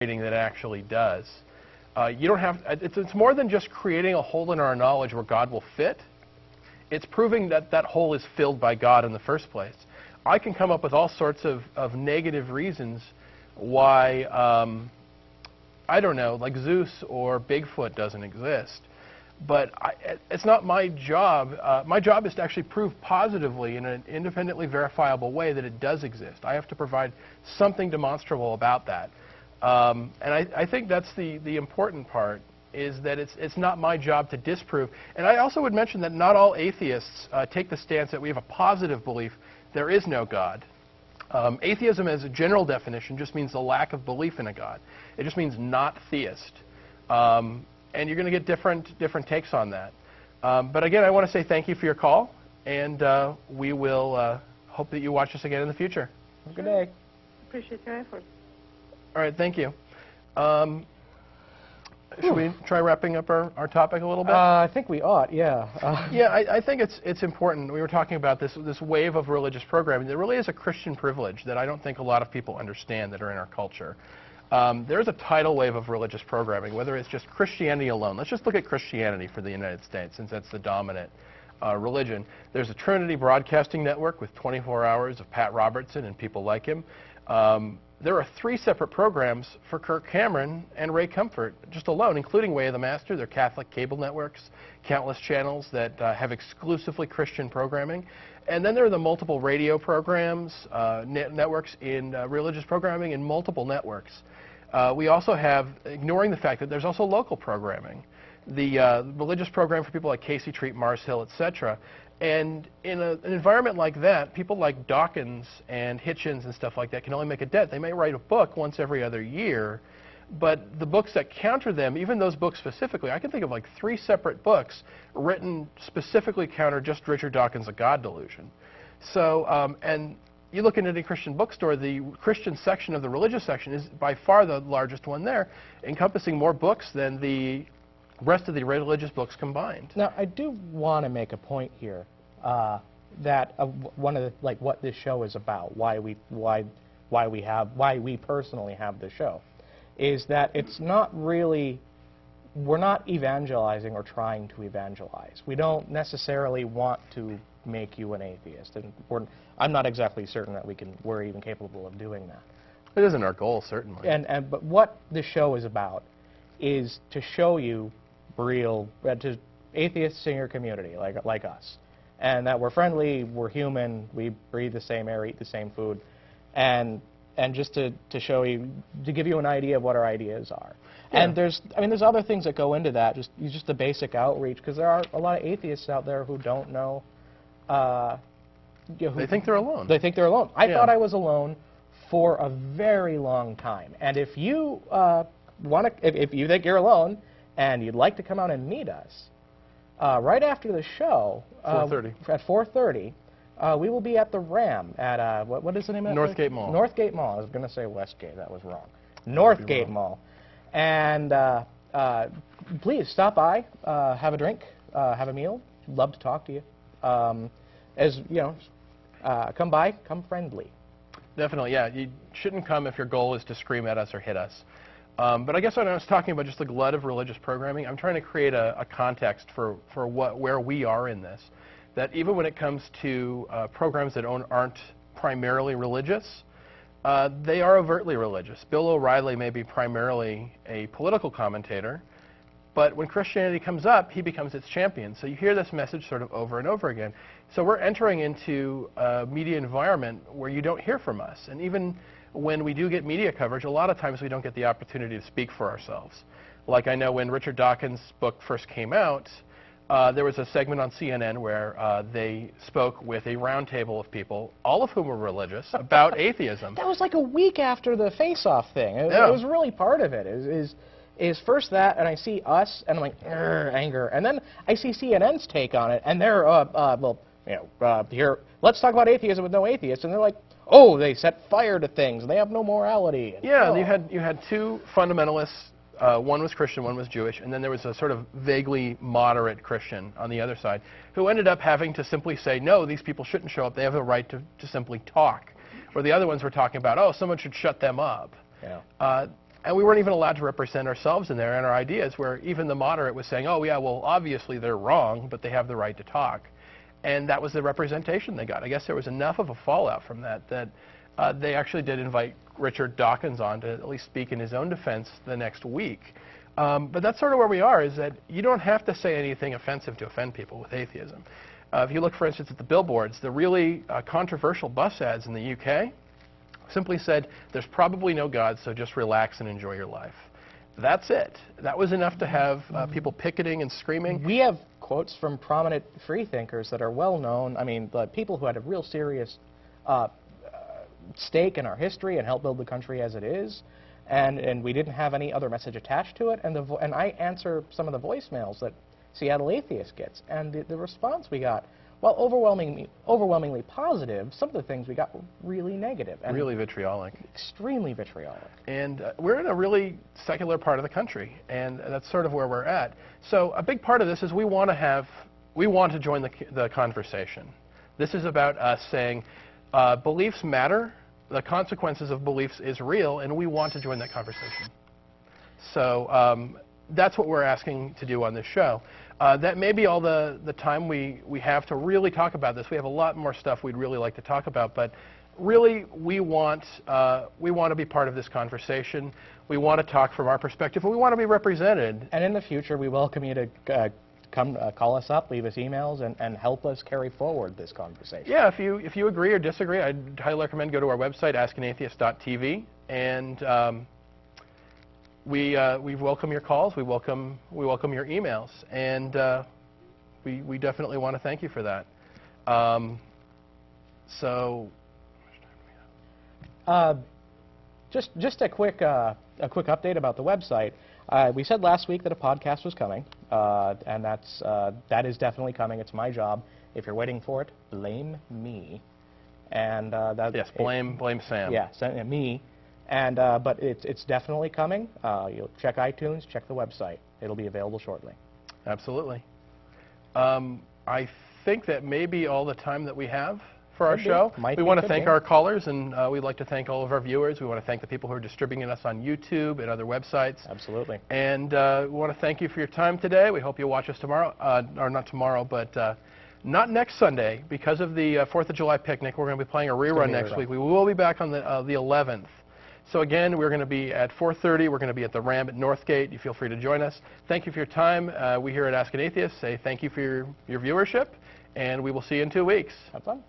that it actually does. You don't have. It's more than just creating a hole in our knowledge where God will fit. It's proving that that hole is filled by God in the first place. I can come up with all sorts of negative reasons why, I don't know, like Zeus or Bigfoot doesn't exist. But it's not my job. My job is to actually prove positively in an independently verifiable way that it does exist. I have to provide something demonstrable about that. And I think that's the important part, is that it's not my job to disprove. And I also would mention that not all atheists take the stance that we have a positive belief there is no God. Atheism as a general definition just means the lack of belief in a God. It just means not theist. And you're going to get different takes on that. But again, I want to say thank you for your call, and we will hope that you watch us again in the future. Have a good day. Appreciate your effort. All right, thank you. Should we try wrapping up our topic a little bit? I think we ought, yeah. Yeah, I think it's important. We were talking about this wave of religious programming. There really is a Christian privilege that I don't think a lot of people understand that are in our culture. There's a tidal wave of religious programming, whether it's just Christianity alone. Let's just look at Christianity for the United States, since that's the dominant religion. There's a Trinity Broadcasting Network with 24 hours of Pat Robertson and people like him. There are 3 separate programs for Kirk Cameron and Ray Comfort, just alone, including Way of the Master. They're Catholic cable networks, countless channels that have exclusively Christian programming. And then there are the multiple radio programs, networks in religious programming, and multiple networks. We also have, ignoring the fact that there's also local programming, the religious program for people like Casey Treat, Mars Hill, etc. And in an environment like that, people like Dawkins and Hitchens and stuff like that can only make a dent. They may write a book once every other year, but the books that counter them, even those books specifically, I can think of like 3 separate books written specifically counter just Richard Dawkins' A God Delusion. So, and you look in any Christian bookstore, the Christian section of the religious section is by far the largest one there, encompassing more books than the rest of the religious books combined. Now, I do want to make a point here that one of the, like, what this show is about, why we personally have the show, is that it's not really, we're not evangelizing or trying to evangelize. We don't necessarily want to make you an atheist, and I'm not exactly certain that we're even capable of doing that. It isn't our goal, certainly. But what the show is about is to show you real, to atheists in your community, like us, and that we're friendly, we're human, we breathe the same air, eat the same food, and just to show you, to give you an idea of what our ideas are. Yeah. And there's other things that go into that, just the basic outreach, because there are a lot of atheists out there who don't know. They think they're alone. They think they're alone. I thought I was alone for a very long time. And if you if you think you're alone and you'd like to come out and meet us, right after the show, 4:30. At 4:30, we will be at the Ram at what is the name of that Northgate Mall. Northgate Mall. I was going to say Westgate. That was wrong. Northgate Mall. And please stop by, have a drink, have a meal. Love to talk to you. As you know, come by, come friendly. Definitely, yeah. You shouldn't come if your goal is to scream at us or hit us. But I guess when I was talking about just the glut of religious programming, I'm trying to create a context for where we are in this. That even when it comes to programs that aren't primarily religious, they are overtly religious. Bill O'Reilly may be primarily a political commentator, but when Christianity comes up, he becomes its champion. So you hear this message sort of over and over again. So we're entering into a media environment where you don't hear from us. And even when we do get media coverage, a lot of times we don't get the opportunity to speak for ourselves. Like I know when Richard Dawkins' book first came out, there was a segment on CNN where they spoke with a roundtable of people, all of whom were religious, about atheism. That was like a week after the face-off thing. It was really part of it. Is first that, and I see us, and I'm like, anger. And then I see CNN's take on it, and they're, well, you know, here, let's talk about atheism with no atheists. And they're like, oh, they set fire to things, and they have no morality. And, yeah, you had 2 fundamentalists. One was Christian, one was Jewish, and then there was a sort of vaguely moderate Christian on the other side who ended up having to simply say, no, these people shouldn't show up. They have the right to simply talk. Or the other ones were talking about, oh, someone should shut them up. Yeah. And we weren't even allowed to represent ourselves in there and our ideas, where even the moderate was saying, oh, yeah, well, obviously they're wrong, but they have the right to talk. And that was the representation they got. I guess there was enough of a fallout from that they actually did invite Richard Dawkins on to at least speak in his own defense the next week. But that's sort of where we are, is that you don't have to say anything offensive to offend people with atheism. If you look, for instance, at the billboards, the really controversial bus ads in the UK simply said, there's probably no God, so just relax and enjoy your life. That's it. That was enough to have people picketing and screaming. We have quotes from prominent freethinkers that are well known. I mean, the people who had a real serious stake in our history and helped build the country as it is. And we didn't have any other message attached to it. And I answer some of the voicemails that Seattle Atheist gets. And the response we got, while overwhelmingly positive, some of the things we got were really negative. And really vitriolic. Extremely vitriolic. And we're in a really secular part of the country, and that's sort of where we're at. So a big part of this is we want to join the conversation. This is about us saying beliefs matter, the consequences of beliefs is real, and we want to join that conversation. So that's what we're asking to do on this show. That may be all the time we have to really talk about this. We have a lot more stuff we'd really like to talk about, but really we want to be part of this conversation. We want to talk from our perspective, and we want to be represented. And in the future, we welcome you to come call us up, leave us emails, and help us carry forward this conversation. Yeah, if you agree or disagree, I'd highly recommend go to our website, askanatheist.tv, and we welcome your calls, we welcome your emails, and we definitely want to thank you for that. So, just a quick update about the website. We said last week that a podcast was coming, and that is definitely coming. It's my job. If you're waiting for it, blame me. And yes, blame Sam. Yeah, me. And but it's definitely coming. You'll check iTunes, check the website. It'll be available shortly. Absolutely. I think that may be all the time that we have for our show. We want to thank our callers, and we'd like to thank all of our viewers. We want to thank the people who are distributing us on YouTube and other websites. Absolutely. And we want to thank you for your time today. We hope you'll watch us tomorrow, or not tomorrow, but not next Sunday. Because of the 4th of July picnic, we're going to be playing a rerun next week. We will be back on the 11th. So again, we're going to be at 4:30. We're going to be at the Ram at Northgate. You feel free to join us. Thank you for your time. We here at Ask an Atheist say thank you for your viewership, and we will see you in 2 weeks. Have fun.